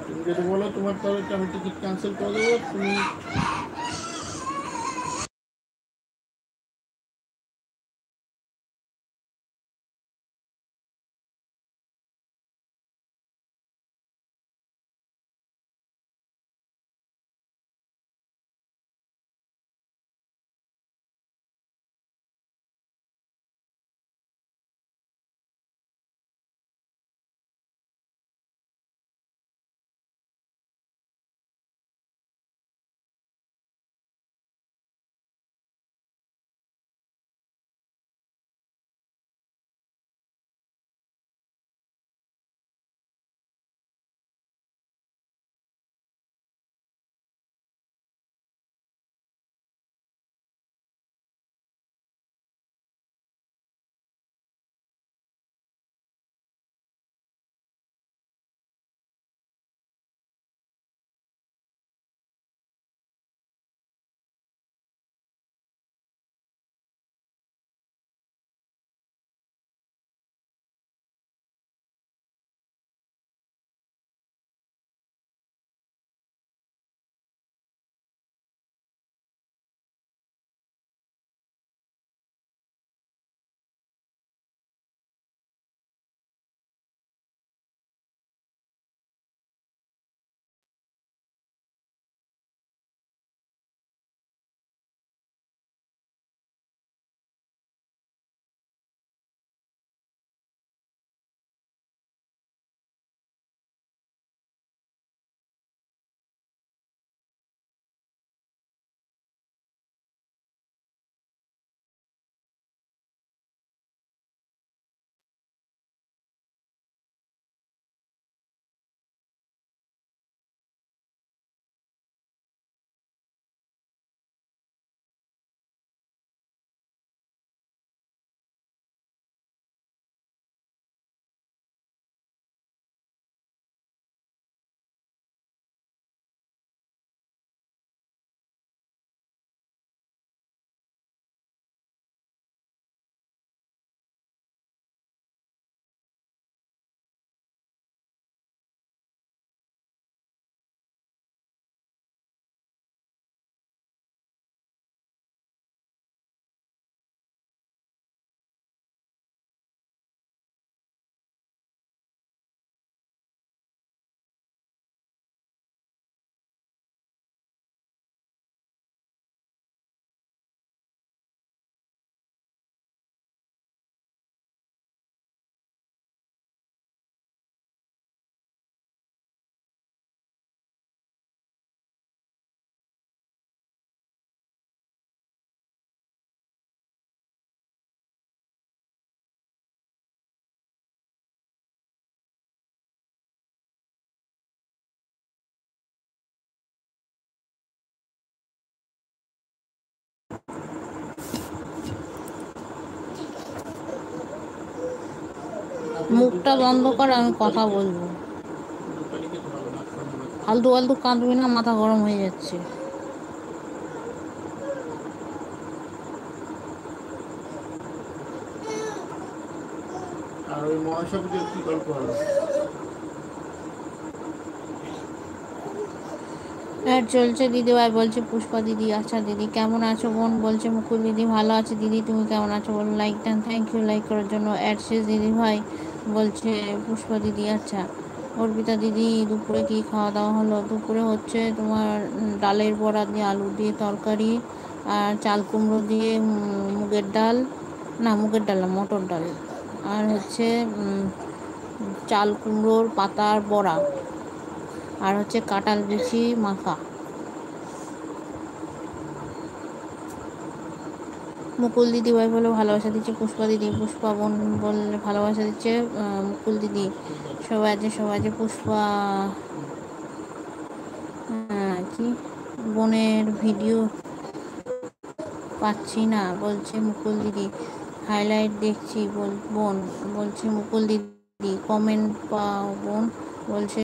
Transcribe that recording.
তুমি যদি বলো তোমার তাহলে আমি টিকিট ক্যান্সেল করে দেবো। তুমি মুখটা বন্ধ কর, আমি কথা বলবো। ফালতু ফালতু কাঁদবি না, মাথা গরম হয়ে যাচ্ছে। আর ওই মহাসবুজের কি গল্প হলো? অ্যাড চলছে। দিদিভাই বলছে পুষ্পা দিদি, আচ্ছা দিদি কেমন আছো বোন? বলছে মুকুল দিদি ভালো আছে দিদি, তুমি কেমন আছো বলো। লাইক দেন, থ্যাংক ইউ লাইক করার জন্য। অ্যাড শেষ। দিদিভাই বলছে পুষ্পা দিদি আচ্ছা। অর্পিতা দিদি দুপুরে কি খাওয়া দাওয়া হলো? দুপুরে হচ্ছে তোমার ডালের বড়া দিয়ে আলু দিয়ে তরকারি, আর চাল কুমড়ো দিয়ে মুগের ডাল, না মুগের ডাল না, মটর ডাল, আর হচ্ছে চাল কুমড়োর পাতার বড়া, আর হচ্ছে কাঁঠাল বিচি মাখা। মুকুল দিদি ভাই বলে ভালোবাসা দিচ্ছে পুষ্পা দিদি। পুষ্পা বোন বললে ভালোবাসা দিচ্ছে মুকুল দিদি। সবাই আছে সবাই আছে। পুষ্পা কি বোনের ভিডিও পাচ্ছি না বলছে মুকুল দিদি, হাইলাইট দেখছি বোন বলছে মুকুল দিদি। কমেন্ট পাও বোন বলছে